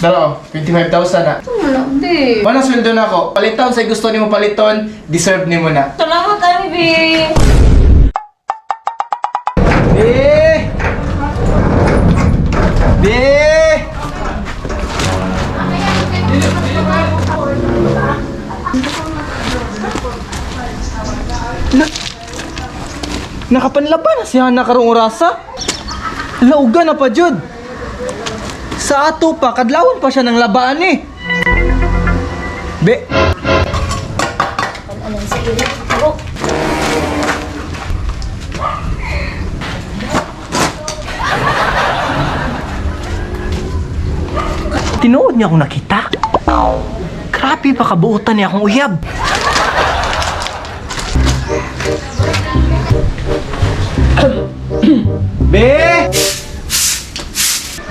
Dalo, 25,000 na. Wala, be. Walang sweldo na ako. Paliton sa gusto nimo paliton, deserve nimo na. Salamat, ani, be. Be! Be! Nakapanlaban na siya na karong orasa. Lauga na pa jud. Sa ato pa kadlawon pa siya ng labaan eh. Be. Alam sa ilo. Oh. Tinuod niya akong nakita. Grabe pa kabuutan niya akong uyab. Be!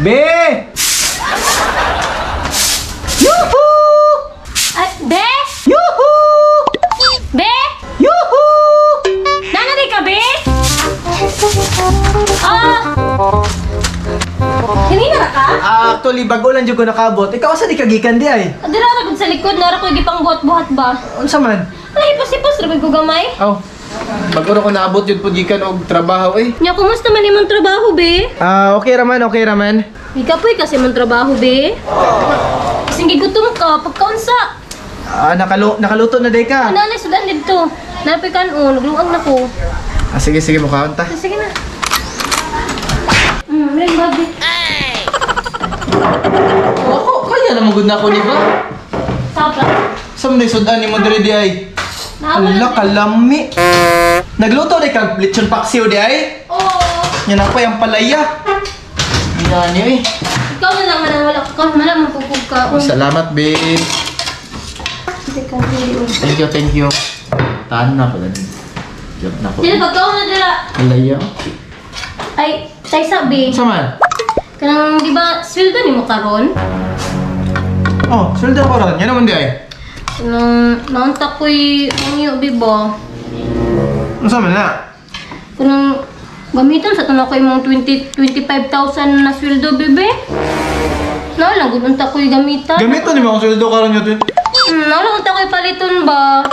Be! Yuhu! Ay, be? Yuhu! Be? Yuhu! Nanari ka, be? Ah! Kanina na ka? Actually, bago lang dyan ko nakabot. Ikaw asa di kagikan di ay? Adira na gud sa likod, nara ko gipang buhat-buhat ba? Unsa man? Ay, hipos-hipos, rabay ko gamay. Aw. Bago na ko naabot yun po gikan og trabaho eh. Nya, kumusta man imong trabaho, be? Okay raman, okay raman. Ikapoy kasi imong trabaho, be. Kasing gigutom ka, pagkaunsa. Nakaluto na day ka. Nanay, sudan dito. Napay kanon, nagluang na ko. Sige, sige, mukhaon ta. Sige na. Ring babi. Ako, kaya na magud na ako ni ba? Sapla. Sa mga sudan ni mo dire di ay. Ala, kalami. Nagluto di kag lechon paksiw di ay. Oo. Yan ako yung palaya. Yan niyo eh. Ikaw na lang manang wala ka. Malang mapupog ka. Salamat, babe. Teka, hindi. Thank you. Taan na pala. Job na ko. Dila, pagkaw na dila. Palaya. Ay, tay sabi. Sama. Kanang, di ba, sweldo ni mo karon? Oh, sweldo ko ron. Yan naman di ay. Kanang, naunta ko'y, ano bibo? Ano sama na? Kanang, gamitan sa tanong ko yung 25,000 na sweldo, bebe. Nalang, gununta ko'y gamitan. Gamiton ni mo ang sweldo karon yun. Nalang, unta ko'y paliton ba?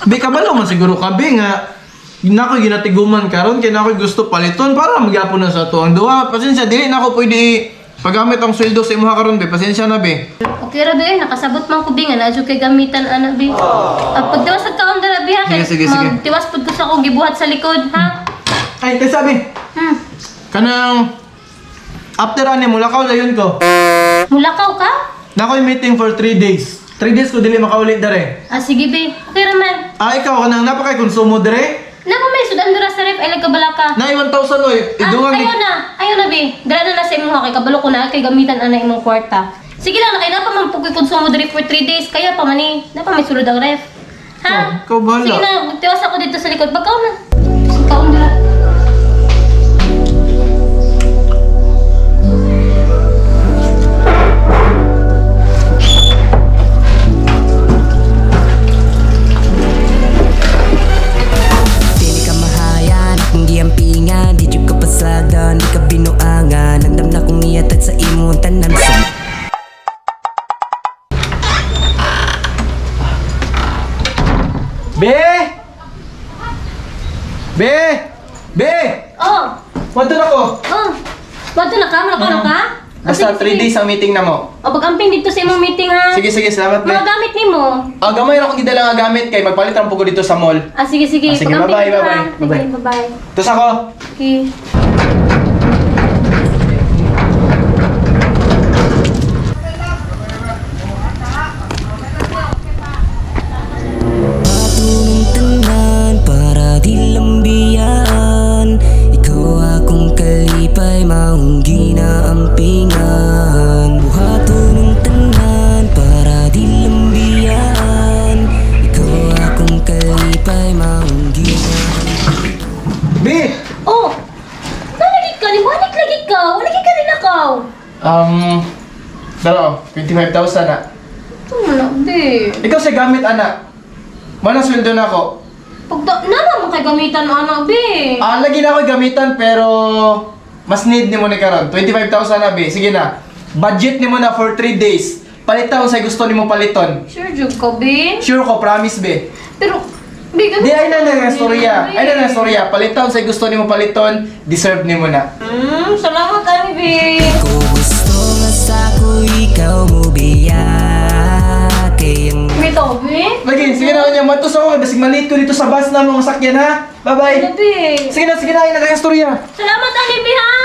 Di kabalo man siguro kabi nga. Nakoy ginatiguman karon kay nakoy gusto paliton para magyapon na sa tuang duha. Pasensya dili na ako pwede paggamit ang sweldo sa imuha karon be. Pasensya na be. Okay ra be, nakasabot man ko be nga naadyo kay gamitan ana be. Pagtiwas sa kaon dara be ha kay Sige, sige. magtiwas pud ko sa akong gibuhat sa likod ha. Ay, tay sabi. Kanang after ani mulakaw dayon ko. Mulakaw ka? Nakoy meeting for 3 days. 3 days ko dili makaulit dere. Sige be. Okay ra man. Ikaw kanang napakay konsumo dere. Nako may sudan dura sa ref ay nagkabalaka. Na 1,000 oy. Idungan Ayaw na be. Dara na sa imong kay kabalo ko na kay gamitan ana imong kwarta. Sige lang na kay na pa man pug konsumo diri for 3 days kaya pa man ni. Na pa may sulod ang ref. Ha? Ikaw bahala. Sige na, magtiwas ako dito sa likod. Pagkaon na. Kaon dira. Dili ka mahayan, akong giampingan. Di jud ka pasagan, di ka binuangan. Andam na kong iatag sa imong tanan sa Be! Be! Be! Oh. Wadto na ko. Oh. Bato na ka? Malakaw na ka? Basta 3 days ang meeting na mo. O pag-amping dito sa imong meeting ha. Sige, salamat be. Mga gamit ni mo. Gamay na akong gidala nga gamit kay magpalit ang pugo dito sa mall. Sige. Sige, Pag-amping bye-bye, dito, bye-bye. ha. Sige, Bye-bye. bye-bye. Tapos ako. Okay. patunong tanan para di lambiyaan. Ikaw akong kalipay, maong ginaampingan. Buhaton ng tanan para di lambiyaan. Ikaw akong kalipay, maong ginaampingan. Be! Oh! Nalagit ka? Liwanag lagi ka? Wala ka rin nakaw. Dalo, 25,000 na. Wala, di. Ikaw sa gamit, anak. Manang sweldo na ako. Nana mo kay gamitan mo, anak, be. Lagi na ako gamitan pero mas need ni mo ni karon. 25,000 na, be. Sige na. Budget nimo na for 3 days. Palitan sa gusto nimo paliton. Sure, jug ko, be. Sure ko, promise be. Pero, be, Di ay na nga storya. Ay na nga storya. Palitan sa gusto nimo paliton, deserve nimo na. Salamat, ani, be. Kung gusto nga sa ko ikaw mo biyak kayang Bito, be. Lagi, sige na kanya, matos ako. Basig maliit ko dito sa bus na mga sakyan ha. Bye-bye. Be. Sige na, ayun na nga storya. Salamat, ani, be, ha.